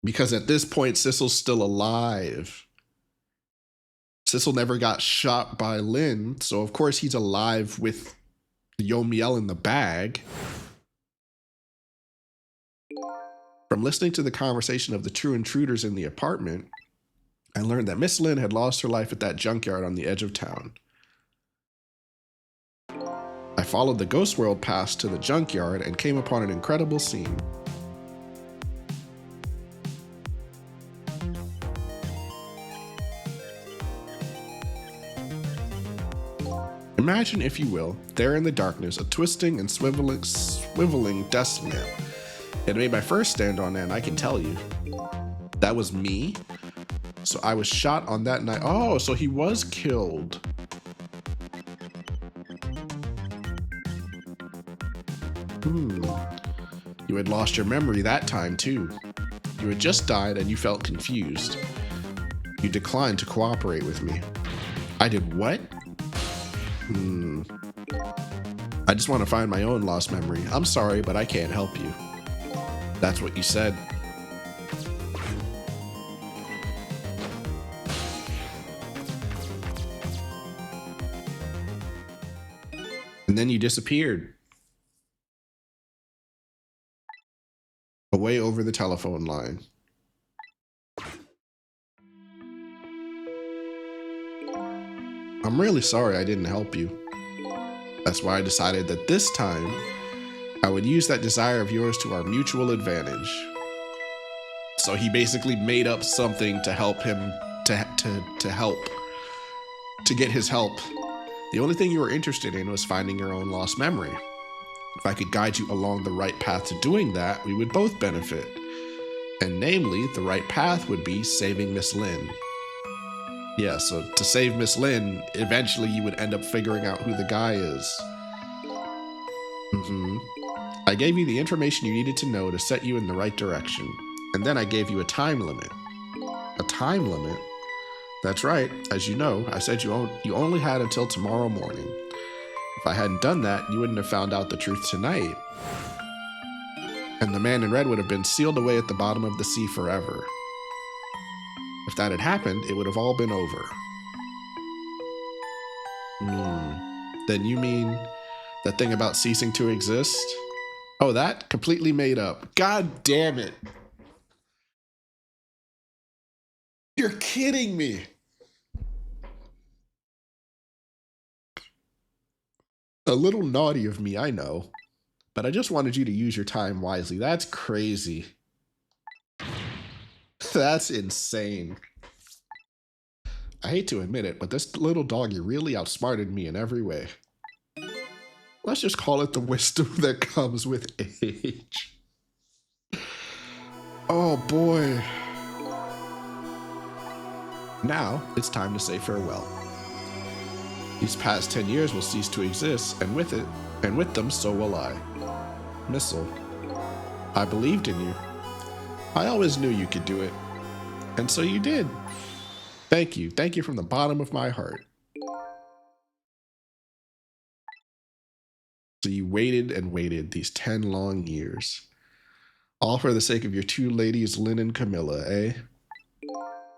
Because at this point, Sissel's still alive. Sissel never got shot by Lynn, so of course he's alive with Yomiel in the bag. From listening to the conversation of the true intruders in the apartment, I learned that Miss Lynn had lost her life at that junkyard on the edge of town. I followed the Ghost World pass to the junkyard and came upon an incredible scene. Imagine, if you will, there in the darkness, a twisting and swiveling desk lamp. It made my first stand on it, and I can tell you, that was me. So I was shot on that night. Oh, so he was killed. You had lost your memory that time too. You had just died and you felt confused. You declined to cooperate with me. I did what? I just want to find my own lost memory. I'm sorry, but I can't help you. That's what you said. And then you disappeared. Away over the telephone line. I'm really sorry I didn't help you. That's why I decided that this time I would use that desire of yours to our mutual advantage. So he basically made up something to help him, to get his help. The only thing you were interested in was finding your own lost memory. If I could guide you along the right path to doing that, we would both benefit. And namely, the right path would be saving Miss Lynn. Yeah, so to save Miss Lynn, eventually you would end up figuring out who the guy is. I gave you the information you needed to know to set you in the right direction. And then I gave you a time limit. A time limit? That's right. As you know, I said you only had until tomorrow morning. If I hadn't done that, you wouldn't have found out the truth tonight. And the man in red would have been sealed away at the bottom of the sea forever. If that had happened, it would have all been over. Then you mean that thing about ceasing to exist? Oh, that? Completely made up. God damn it. You're kidding me. A little naughty of me, I know. But I just wanted you to use your time wisely. That's crazy. That's insane. I hate to admit it, but this little doggy really outsmarted me in every way. Let's just call it the wisdom that comes with age. Oh boy. Now it's time to say farewell. These past 10 years will cease to exist, and with them, so will I. Missile, I believed in you. I always knew you could do it. And so you did. Thank you. Thank you from the bottom of my heart. So you waited and waited these 10 long years. All for the sake of your two ladies, Lynn and Camilla, eh?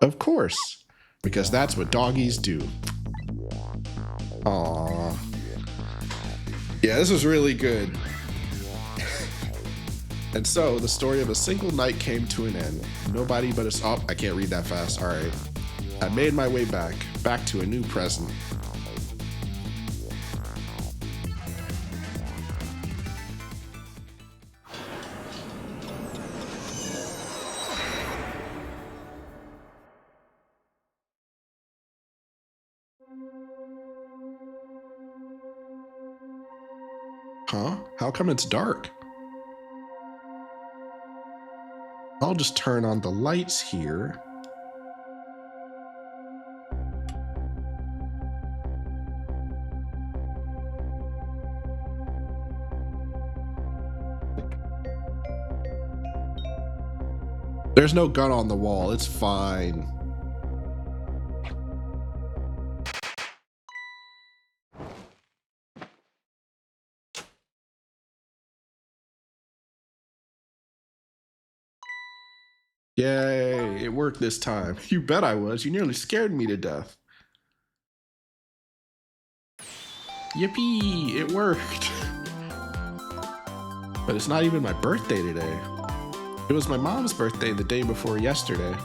Of course, because that's what doggies do. Aww. Yeah, this was really good. And so, the story of a single night came to an end. Nobody but us. Oh, I can't read that fast. All right. I made my way back to a new present. Huh? How come it's dark? I'll just turn on the lights here. There's no gun on the wall. It's fine. Yay, it worked this time. You bet I was. You nearly scared me to death. Yippee, it worked. But it's not even my birthday today. It was my mom's birthday the day before yesterday.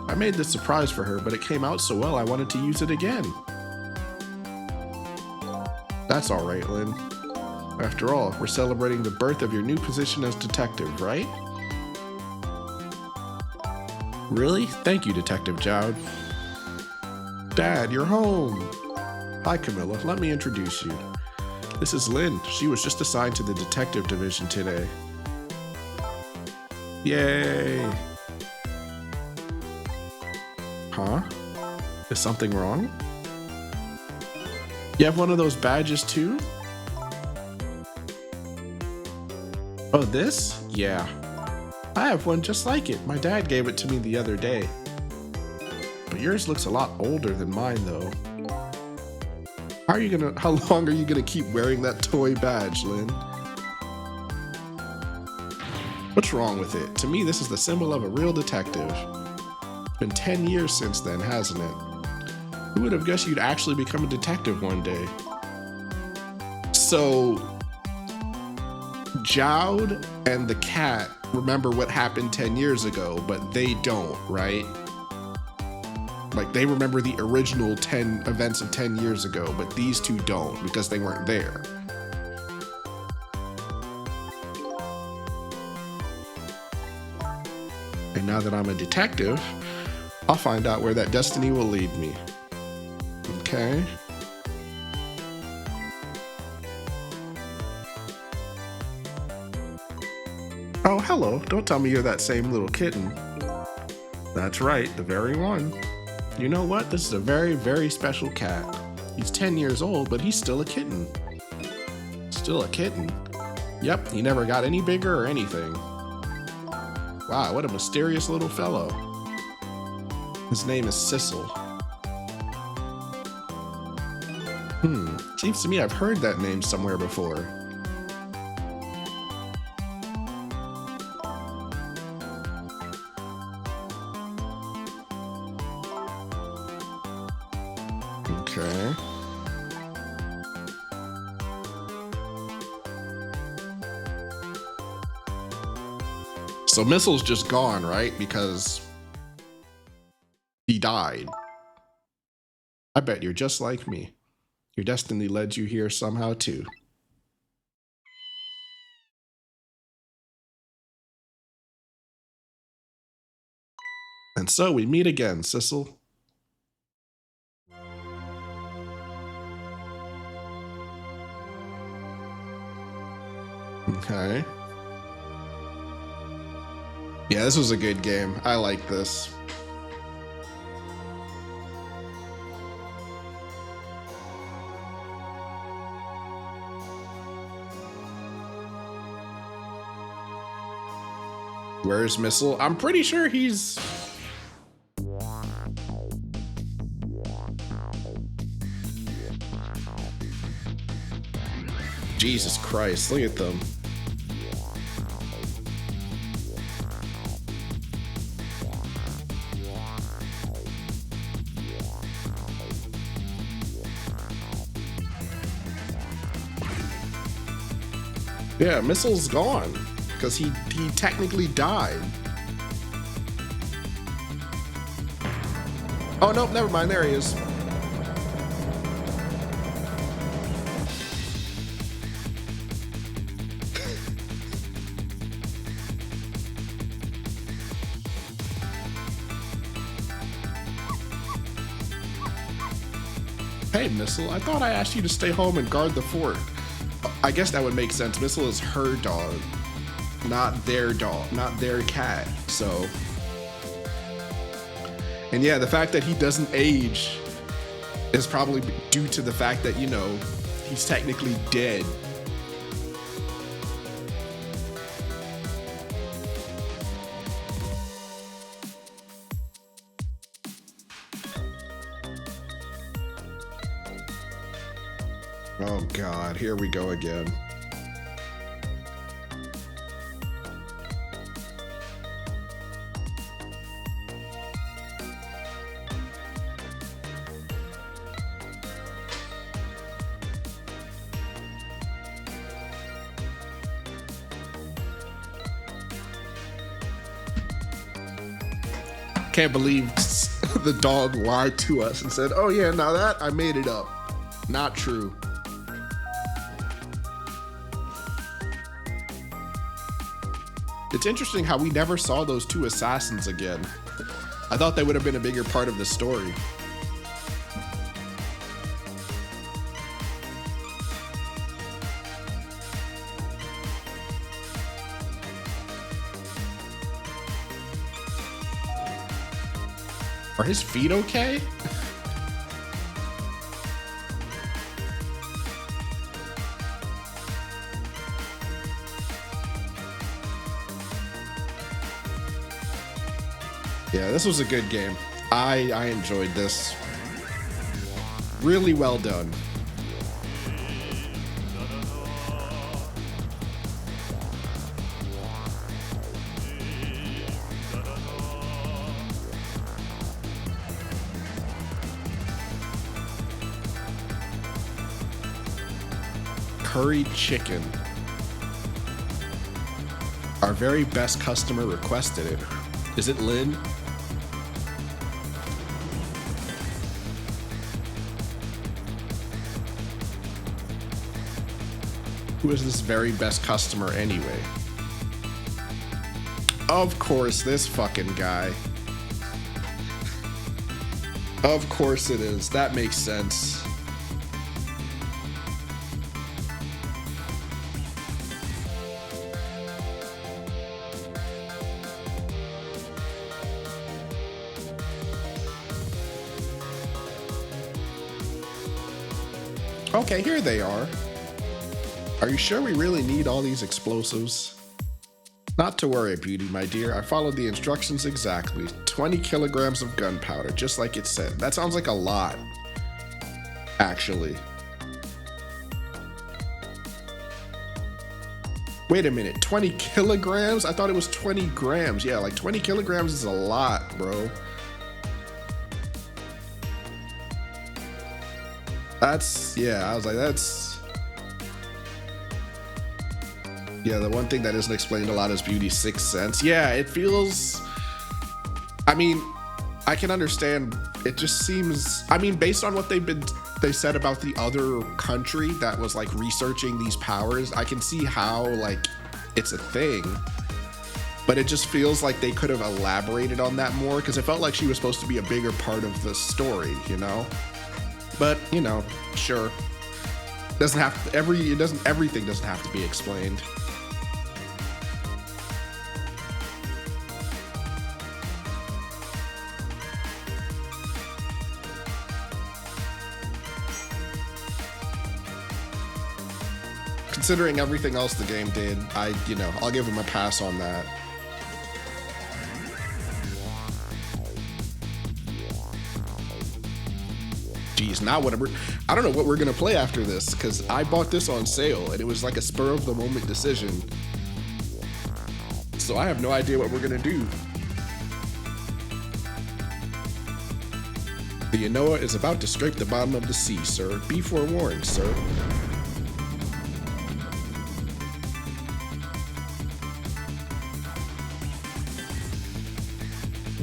I made this surprise for her, but it came out so well I wanted to use it again. That's all right, Lynn. After all, we're celebrating the birth of your new position as detective, right? Really? Thank you, Detective Jowd. Dad, you're home. Hi, Camilla. Let me introduce you. This is Lynn. She was just assigned to the detective division today. Yay! Huh? Is something wrong? You have one of those badges too? Oh, this? Yeah. I have one just like it. My dad gave it to me the other day. But yours looks a lot older than mine though. How long are you gonna keep wearing that toy badge, Lynn? What's wrong with it? To me, this is the symbol of a real detective. It's been 10 years since then, hasn't it? Who would have guessed you'd actually become a detective one day? So, Jowd and the cat remember what happened 10 years ago, but they don't, right? Like, they remember the original 10 events of 10 years ago, but these two don't because they weren't there. And now that I'm a detective, I'll find out where that destiny will lead me. Okay. Oh, hello. Don't tell me you're that same little kitten. That's right, the very one. You know what? This is a very, very special cat. He's 10 years old, but he's still a kitten. Still a kitten. Yep, he never got any bigger or anything. Wow, what a mysterious little fellow. His name is Sissel. Seems to me I've heard that name somewhere before. Okay. So Missile's just gone, right? Because he died. I bet you're just like me. Your destiny led you here somehow too. And so we meet again, Sissel. Okay. Yeah, this was a good game. I like this. Where's Missile? I'm pretty sure he's... Jesus Christ, look at them. Yeah, Missile's gone because he technically died. Oh, nope, never mind. There he is. Hey, Missile, I thought I asked you to stay home and guard the fort. I guess that would make sense. Missile is her dog, not their dog, not their cat. So, and yeah, the fact that he doesn't age is probably due to the fact that, you know, he's technically dead. Oh God, here we go again. Can't believe the dog lied to us and said, oh yeah, now that I made it up. Not true. It's interesting how we never saw those two assassins again. I thought they would have been a bigger part of the story. Are his feet okay? Yeah, this was a good game. I enjoyed this. Really well done. Curried chicken. Our very best customer requested it. Is it Lynn? Who is this very best customer anyway? Of course, this fucking guy. Of course it is. That makes sense. Okay, here they are. Are you sure we really need all these explosives? Not to worry, Beauty, my dear. I followed the instructions exactly. 20 kilograms of gunpowder, just like it said. That sounds like a lot, actually. Wait a minute, 20 kilograms? I thought it was 20 grams. Yeah, like 20 kilograms is a lot, bro. Yeah, I was like, that's... Yeah, the one thing that isn't explained a lot is Beauty's sixth sense. Yeah, it feels... I mean, I can understand. It just seems... I mean, based on what they said about the other country that was, like, researching these powers, I can see how, like, it's a thing. But it just feels like they could have elaborated on that more, because it felt like she was supposed to be a bigger part of the story, you know? But, you know, sure. Doesn't have to, everything doesn't have to be explained. Considering everything else the game did, I'll give him a pass on that. Geez, now whatever. I don't know what we're gonna play after this, because I bought this on sale and it was like a spur of the moment decision. So I have no idea what we're gonna do. The Anoa is about to scrape the bottom of the sea, sir. Be forewarned, sir.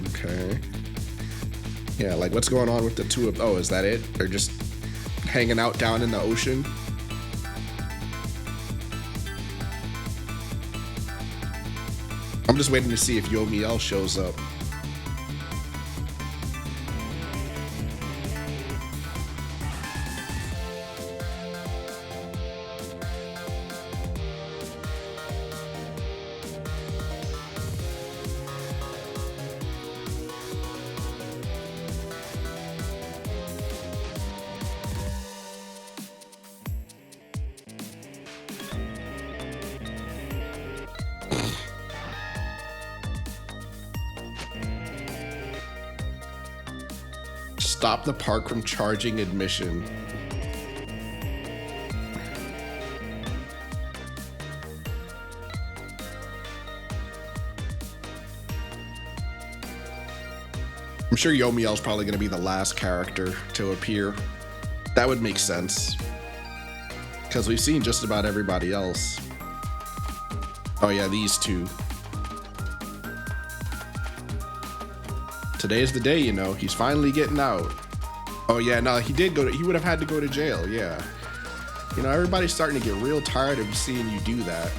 Okay. Yeah, like what's going on with the two of... Oh, is that it? They're just hanging out down in the ocean? I'm just waiting to see if Yomiel shows up. Stop the park from charging admission. I'm sure Yomiel's probably going to be the last character to appear. That would make sense. Because we've seen just about everybody else. Oh yeah, these two. Today's the day, you know. He's finally getting out. Oh yeah, no, he would have had to go to jail, yeah. You know, everybody's starting to get real tired of seeing you do that.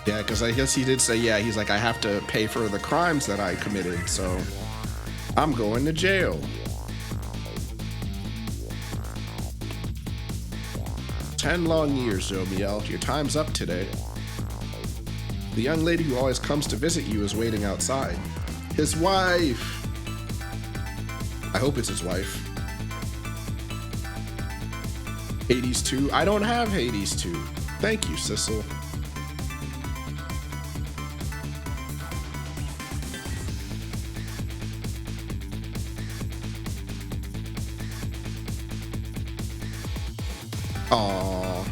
Yeah, because I guess he did say, yeah, he's like, I have to pay for the crimes that I committed, so I'm going to jail. 10 long years, Zomiel. Your time's up today. The young lady who always comes to visit you is waiting outside. His wife! I hope it's his wife. Hades 2? I don't have Hades 2. Thank you, Sissel. Aww.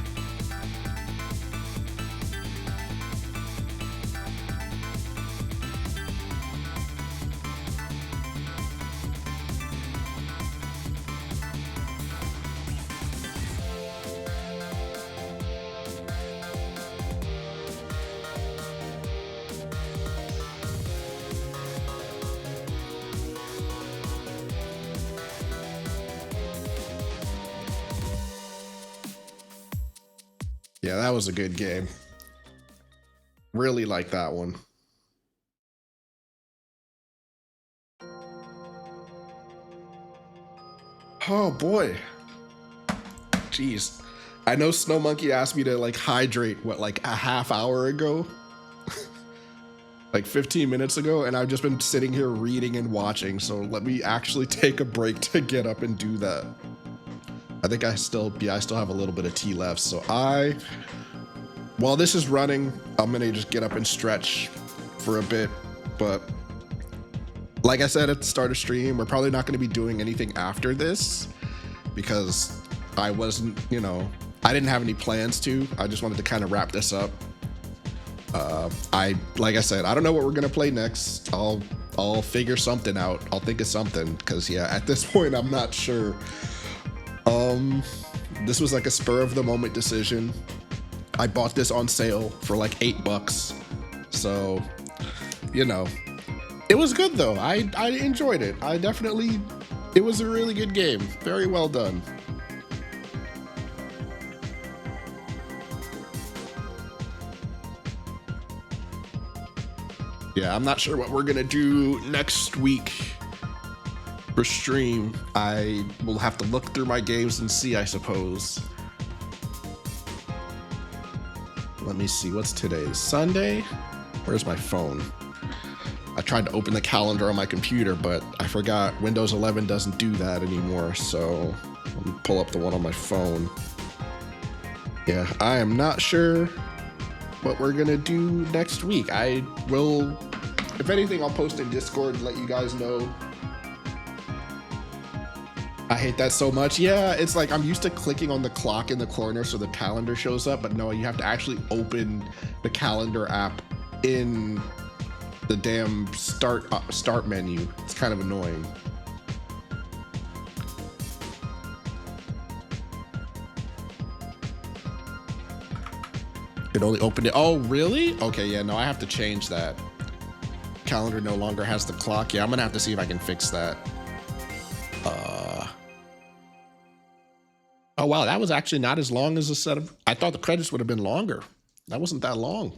Yeah, that was a good game. Really like that one. Oh boy. Jeez. I know Snow Monkey asked me to like hydrate, what, like a half hour ago? Like 15 minutes ago, and I've just been sitting here reading and watching, so let me actually take a break to get up and do that. I think I still have a little bit of tea left, so while this is running, I'm gonna just get up and stretch for a bit, but like I said at the start of stream, we're probably not gonna be doing anything after this because I wasn't, I didn't have any plans to. I just wanted to kind of wrap this up. Like I said, I don't know what we're gonna play next. I'll figure something out. I'll think of something, because yeah, at this point, I'm not sure. This was like a spur of the moment decision. I bought this on sale for like $8, so it was good though. I enjoyed it. It was a really good game. Very well done. Yeah, I'm not sure what we're gonna do next week for stream. I will have to look through my games and see, I suppose. Let me see, what's today? Sunday? Where's my phone? I tried to open the calendar on my computer, but I forgot Windows 11 doesn't do that anymore, so let me pull up the one on my phone. Yeah, I am not sure what we're gonna do next week. I will, if anything, I'll post in Discord and let you guys know. I hate that so much. Yeah, it's like I'm used to clicking on the clock in the corner so the calendar shows up, but no, you have to actually open the calendar app in the damn start menu. It's kind of annoying. It only opened it. Oh, really? Okay, yeah, no, I have to change that. Calendar no longer has the clock. Yeah, I'm gonna have to see if I can fix that. Oh wow, that was actually not as long as a set of. I thought the credits would have been longer. That wasn't that long.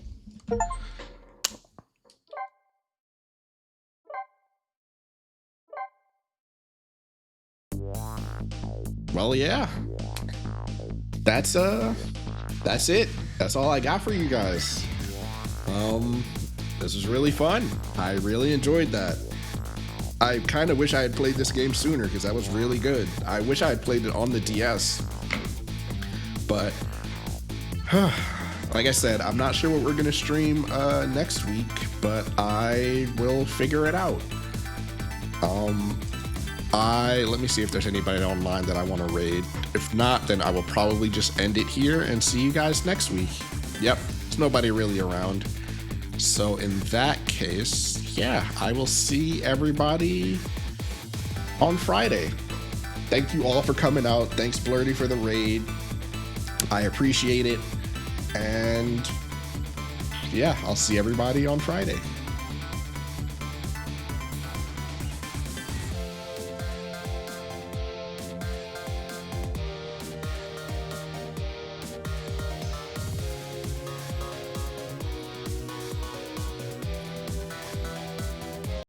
Well, yeah. That's it. That's all I got for you guys. This was really fun. I really enjoyed that. I kind of wish I had played this game sooner because that was really good. I wish I had played it on the DS. But like I said, I'm not sure what we're gonna stream next week, but I will figure it out. Let me see if there's anybody online that I want to raid. If not, then I will probably just end it here and see you guys next week. Yep, there's nobody really around. So in that case, yeah, I will see everybody on Friday. Thank you all for coming out. Thanks, Blurdy, for the raid. I appreciate it. And yeah, I'll see everybody on Friday.